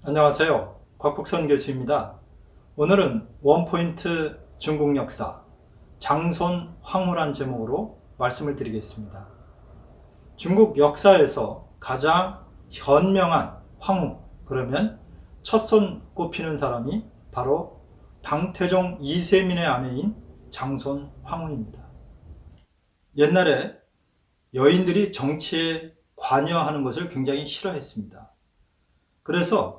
안녕하세요. 곽복선 교수입니다. 오늘은 원포인트 중국 역사 장손 황후란 제목으로 말씀을 드리겠습니다. 중국 역사에서 가장 현명한 황후, 그러면 첫손 꼽히는 사람이 바로 당태종 이세민의 아내인 장손 황후입니다. 옛날에 여인들이 정치에 관여하는 것을 굉장히 싫어했습니다. 그래서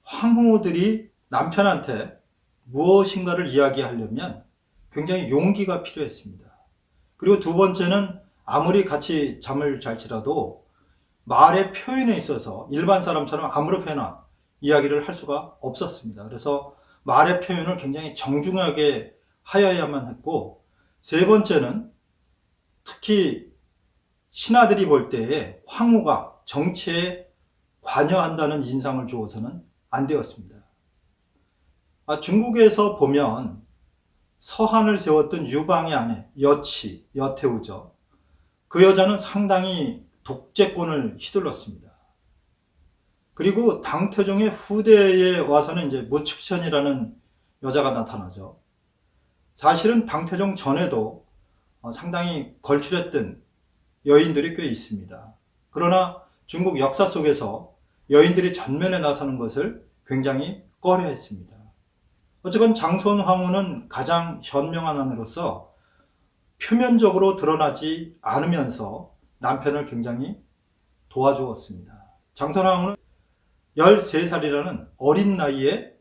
황후들이 남편한테 무엇인가를 이야기하려면 굉장히 용기가 필요했습니다. 그리고 두 번째는 아무리 같이 잠을 잘지라도 말의 표현에 있어서 일반 사람처럼 아무렇게나 이야기를 할 수가 없었습니다. 그래서 말의 표현을 굉장히 정중하게 하여야만 했고, 세 번째는 특히 신하들이 볼 때에 황후가 정치에 관여한다는 인상을 주어서는 안 되었습니다. 중국에서 보면 서한을 세웠던 유방의 아내 여치, 여태우죠. 그 여자는 상당히 독재권을 휘둘렀습니다. 그리고 당태종의 후대에 와서는 이제 무측천이라는 여자가 나타나죠. 사실은 당태종 전에도 상당히 걸출했던 여인들이 꽤 있습니다. 그러나 중국 역사 속에서 여인들이 전면에 나서는 것을 굉장히 꺼려했습니다. 어쨌건 장손 황후는 가장 현명한 아내로서 표면적으로 드러나지 않으면서 남편을 굉장히 도와주었습니다. 장손 황후는 13살이라는 어린 나이에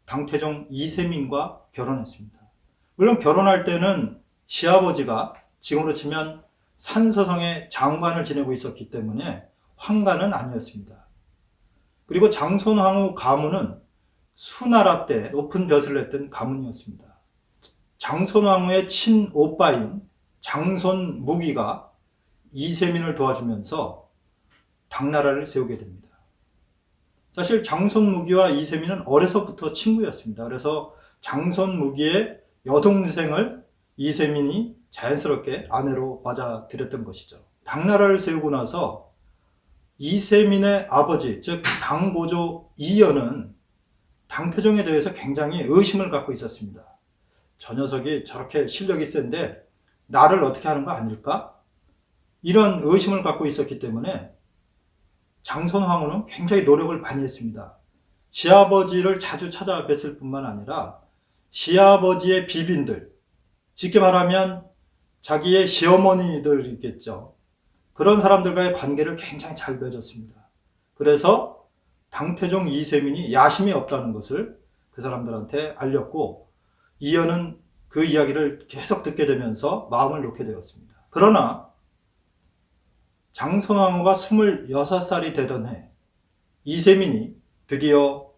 당태종 이세민과 결혼했습니다. 물론 결혼할 때는 시아버지가 지금으로 치면 산서성의 장관을 지내고 있었기 때문에 황가는 아니었습니다. 그리고 장손 황후 가문은 수나라 때 높은 벼슬을 냈던 가문이었습니다. 장손 황후의 친오빠인 장손 무기가 이세민을 도와주면서 당나라를 세우게 됩니다. 사실 장손 무기와 이세민은 어려서부터 친구였습니다. 그래서 장손 무기의 여동생을 이세민이 자연스럽게 아내로 맞아들였던 것이죠. 당나라를 세우고 나서 이세민의 아버지, 즉 당고조 이연은 당태종에 대해서 굉장히 의심을 갖고 있었습니다. 저 녀석이 저렇게 실력이 센데 나를 어떻게 하는 거 아닐까? 이런 의심을 갖고 있었기 때문에 장손 황후는 굉장히 노력을 많이 했습니다. 시아버지를 자주 찾아뵀을 뿐만 아니라 시아버지의 비빈들, 쉽게 말하면 자기의 시어머니들이겠죠. 그런 사람들과의 관계를 굉장히 잘 맺었습니다. 그래서 당태종 이세민이 야심이 없다는 것을 그 사람들한테 알렸고, 이연은 그 이야기를 계속 듣게 되면서 마음을 놓게 되었습니다. 그러나 장손 황후가 26살이 되던 해 이세민이 드디어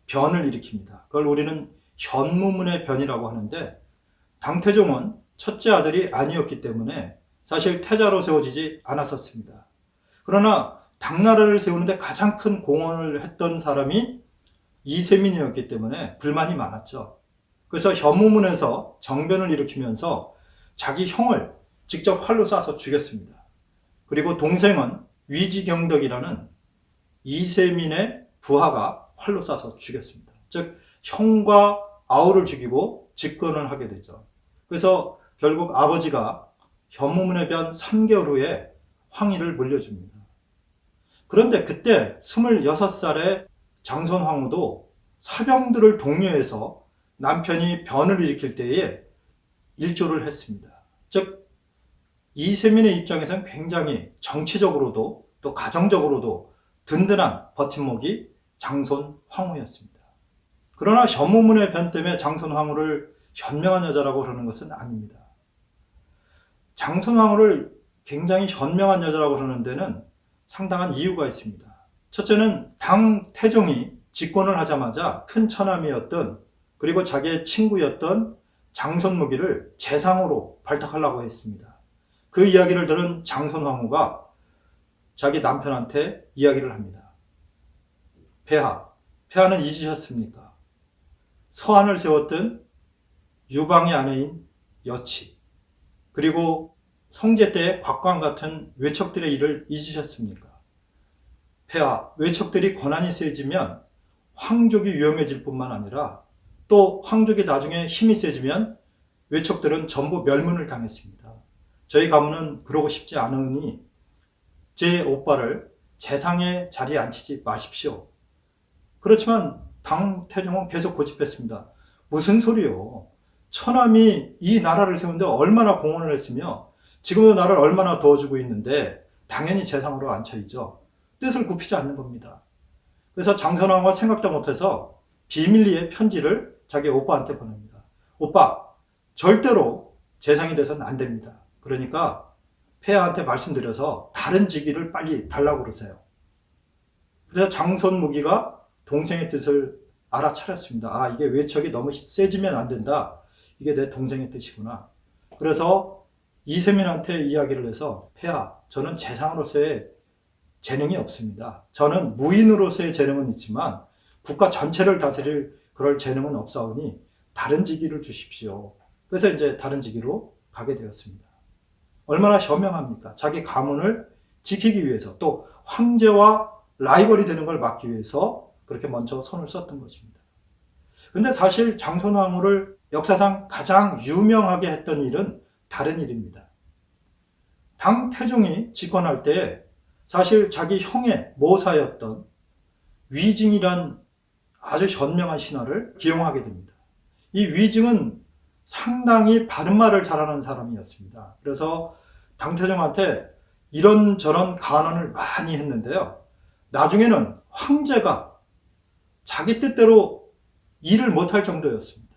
변을 일으킵니다. 그걸 우리는 현무문의 변이라고 하는데, 당태종은 첫째 아들이 아니었기 때문에 사실 태자로 세워지지 않았었습니다. 그러나 당나라를 세우는데 가장 큰 공헌을 했던 사람이 이세민이었기 때문에 불만이 많았죠. 그래서 현무문에서 정변을 일으키면서 자기 형을 직접 활로 쏴서 죽였습니다. 그리고 동생은 위지경덕이라는 이세민의 부하가 활로 쏴서 죽였습니다. 즉 형과 아우를 죽이고 집권을 하게 되죠. 그래서 결국 아버지가 현무문의 변 3개월 후에 황위를 물려줍니다. 그런데 그때 26살의 장손 황후도 사병들을 독려해서 남편이 변을 일으킬 때에 일조를 했습니다. 즉 이세민의 입장에서는 굉장히 정치적으로도 또 가정적으로도 든든한 버팀목이 장손 황후였습니다. 그러나 현무문의 변 때문에 장손 황후를 현명한 여자라고 그러는 것은 아닙니다. 장손 황후를 굉장히 현명한 여자라고 그러는 데는 상당한 이유가 있습니다. 첫째는 당태종이 집권을 하자마자 큰 처남이었던, 그리고 자기의 친구였던 장손 무기를 재상으로 발탁하려고 했습니다. 그 이야기를 들은 장손 황후가 자기 남편한테 이야기를 합니다. 폐하는 잊으셨습니까? 서한을 세웠던 유방의 아내인 여치, 그리고 성제 때의 곽광 같은 외척들의 일을 잊으셨습니까? 폐하, 외척들이 권한이 세지면 황족이 위험해질 뿐만 아니라 또 황족이 나중에 힘이 세지면 외척들은 전부 멸문을 당했습니다. 저희 가문은 그러고 싶지 않으니 제 오빠를 재상의 자리에 앉히지 마십시오. 그렇지만 당태종은 계속 고집했습니다. 무슨 소리요? 처남이 이 나라를 세우는데 얼마나 공헌을 했으며 지금도 나라를 얼마나 도와주고 있는데 당연히 재상으로 앉혀야죠. 뜻을 굽히지 않는 겁니다. 그래서 장선왕후가 생각도 못해서 비밀리에 편지를 자기 오빠한테 보냅니다. 오빠, 절대로 재상이 돼서는 안 됩니다. 그러니까 폐하한테 말씀드려서 다른 직위를 빨리 달라고 그러세요. 그래서 장선무기가 동생의 뜻을 알아차렸습니다. 아, 이게 외척이 너무 세지면 안 된다. 이게 내 동생의 뜻이구나. 그래서 이세민한테 이야기를 해서 폐하, 저는 재상으로서의 재능이 없습니다. 저는 무인으로서의 재능은 있지만 국가 전체를 다스릴 그럴 재능은 없사오니 다른 직위를 주십시오. 그래서 이제 다른 직위로 가게 되었습니다. 얼마나 현명합니까? 자기 가문을 지키기 위해서 또 황제와 라이벌이 되는 걸 막기 위해서 그렇게 먼저 손을 썼던 것입니다. 근데 사실 장선왕후를 역사상 가장 유명하게 했던 일은 다른 일입니다. 당태종이 집권할 때 사실 자기 형의 모사였던 위징이란 아주 현명한 신하를 기용하게 됩니다. 이 위징은 상당히 바른 말을 잘하는 사람이었습니다. 그래서 당태종한테 이런저런 간언을 많이 했는데요. 나중에는 황제가 자기 뜻대로 일을 못할 정도였습니다.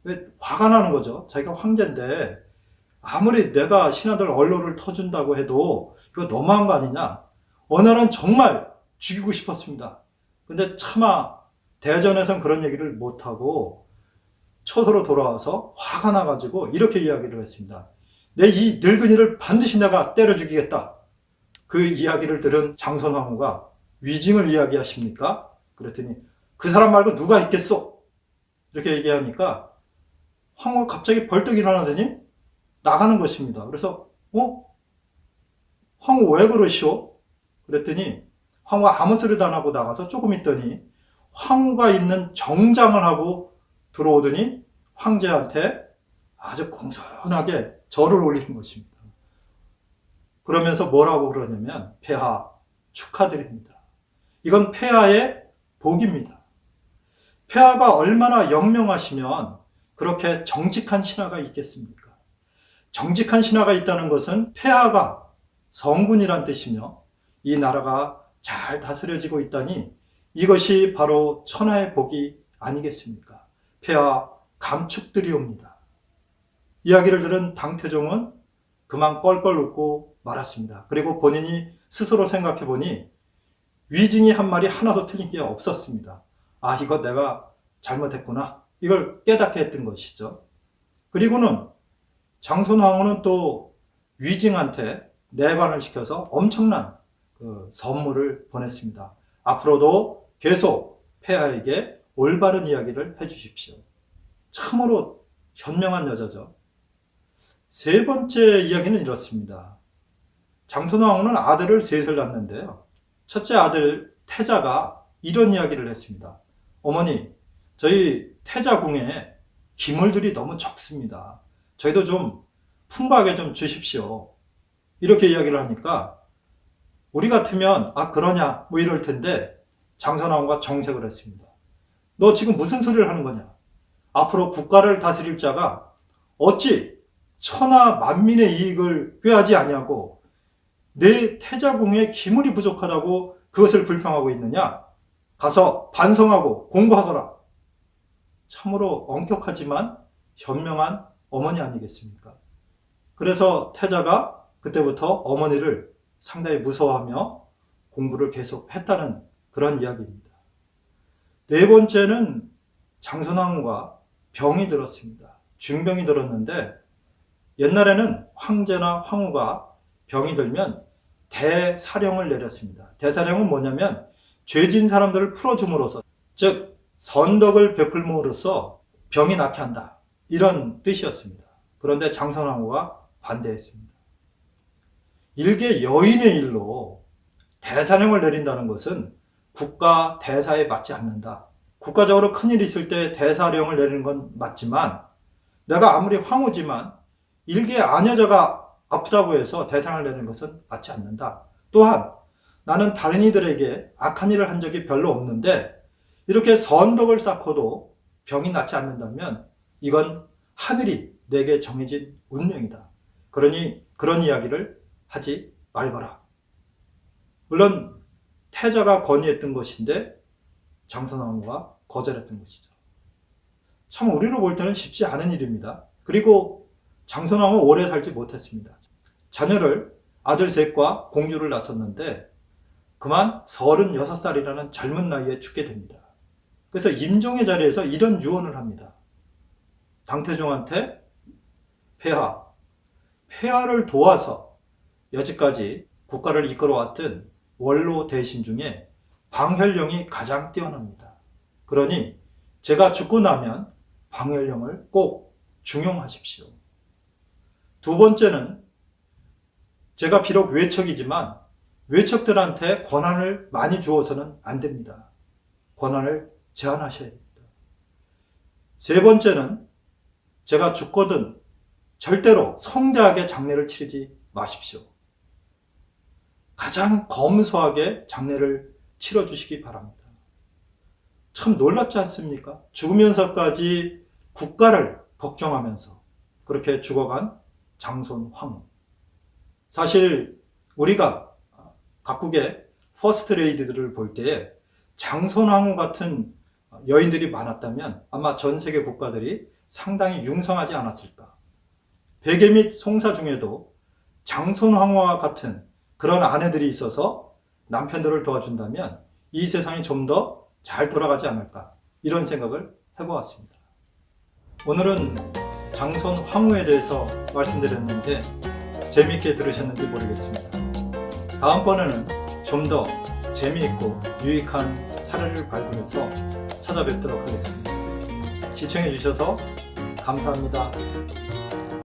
왜? 화가 나는 거죠. 자기가 황제인데 아무리 내가 신하들 언로를 터준다고 해도 이거 너무한 거 아니냐. 어느 날은 정말 죽이고 싶었습니다. 근데 차마 대전에선 그런 얘기를 못하고 초소로 돌아와서 화가 나가지고 이렇게 이야기를 했습니다. 내 이 늙은이를 반드시 내가 때려 죽이겠다. 그 이야기를 들은 장선왕후가 위징을 이야기하십니까? 그랬더니 그 사람 말고 누가 있겠소? 이렇게 얘기하니까 황후가 갑자기 벌떡 일어나더니 나가는 것입니다. 그래서 황후 왜 그러시오? 그랬더니 황후가 아무 소리도 안 하고 나가서 조금 있더니 황후가 있는 정장을 하고 들어오더니 황제한테 아주 공손하게 절을 올리는 것입니다. 그러면서 뭐라고 그러냐면 폐하 축하드립니다. 이건 폐하의 복입니다. 폐하가 얼마나 영명하시면 그렇게 정직한 신하가 있겠습니까? 정직한 신하가 있다는 것은 폐하가 성군이란 뜻이며 이 나라가 잘 다스려지고 있다니 이것이 바로 천하의 복이 아니겠습니까? 폐하 감축드리옵니다. 이야기를 들은 당태종은 그만 껄껄 웃고 말았습니다. 그리고 본인이 스스로 생각해 보니 위징이 한 말이 하나도 틀린 게 없었습니다. 아, 이거 내가 잘못했구나. 이걸 깨닫게 했던 것이죠. 그리고는 장선왕후는 또 위징한테 내관을 시켜서 엄청난 선물을 보냈습니다. 앞으로도 계속 폐하에게 올바른 이야기를 해주십시오. 참으로 현명한 여자죠. 세 번째 이야기는 이렇습니다. 장선왕후는 아들을 셋을 낳았는데요. 첫째 아들 태자가 이런 이야기를 했습니다. 어머니, 저희 태자궁에 기물들이 너무 적습니다. 저희도 좀 풍부하게 좀 주십시오. 이렇게 이야기를 하니까 우리 같으면 아 그러냐 뭐 이럴 텐데 장선왕후가 정색을 했습니다. 너 지금 무슨 소리를 하는 거냐? 앞으로 국가를 다스릴 자가 어찌 천하 만민의 이익을 꾀하지 아니하고 내 태자궁에 기물이 부족하다고 그것을 불평하고 있느냐? 가서 반성하고 공부하거라. 참으로 엄격하지만 현명한 어머니 아니겠습니까? 그래서 태자가 그때부터 어머니를 상당히 무서워하며 공부를 계속 했다는 그런 이야기입니다. 네 번째는 장선왕후가 병이 들었습니다. 중병이 들었는데 옛날에는 황제나 황후가 병이 들면 대사령을 내렸습니다. 대사령은 뭐냐면 죄진 사람들을 풀어줌으로써 즉 선덕을 베풀므로써 병이 낫게 한다. 이런 뜻이었습니다. 그런데 장선왕후가 반대했습니다. 일개 여인의 일로 대사령을 내린다는 것은 국가 대사에 맞지 않는다. 국가적으로 큰일이 있을 때 대사령을 내리는 건 맞지만 내가 아무리 황후지만 일개 아녀자가 아프다고 해서 대상을 내는 것은 맞지 않는다. 또한 나는 다른 이들에게 악한 일을 한 적이 별로 없는데 이렇게 선덕을 쌓고도 병이 낫지 않는다면 이건 하늘이 내게 정해진 운명이다. 그러니 그런 이야기를 하지 말거라. 물론 태자가 건의했던 것인데 장선왕후가 거절했던 것이죠. 참 우리로 볼 때는 쉽지 않은 일입니다. 그리고 장선왕후 오래 살지 못했습니다. 자녀를 아들 셋과 공주를 낳았었는데 그만 36살이라는 젊은 나이에 죽게 됩니다. 그래서 임종의 자리에서 이런 유언을 합니다. 당태종한테 폐하를 도와서 여지까지 국가를 이끌어왔던 원로 대신 중에 방혈령이 가장 뛰어납니다. 그러니 제가 죽고 나면 방혈령을 꼭 중용하십시오. 두 번째는 제가 비록 외척이지만 외척들한테 권한을 많이 주어서는 안 됩니다. 권한을 제한하셔야 됩니다. 세 번째는 제가 죽거든 절대로 성대하게 장례를 치르지 마십시오. 가장 검소하게 장례를 치러주시기 바랍니다. 참 놀랍지 않습니까? 죽으면서까지 국가를 걱정하면서 그렇게 죽어간 장손황후. 사실 우리가 각국의 퍼스트 레이디들을 볼 때에 장손황후 같은 여인들이 많았다면 아마 전 세계 국가들이 상당히 융성하지 않았을까. 백예 및 송사 중에도 장손황후와 같은 그런 아내들이 있어서 남편들을 도와준다면 이 세상이 좀 더 잘 돌아가지 않을까, 이런 생각을 해보았습니다. 오늘은 장손황후에 대해서 말씀드렸는데 재미있게 들으셨는지 모르겠습니다. 다음번에는 좀 더 재미있고 유익한 사례를 발굴해서 찾아뵙도록 하겠습니다. 시청해 주셔서 감사합니다.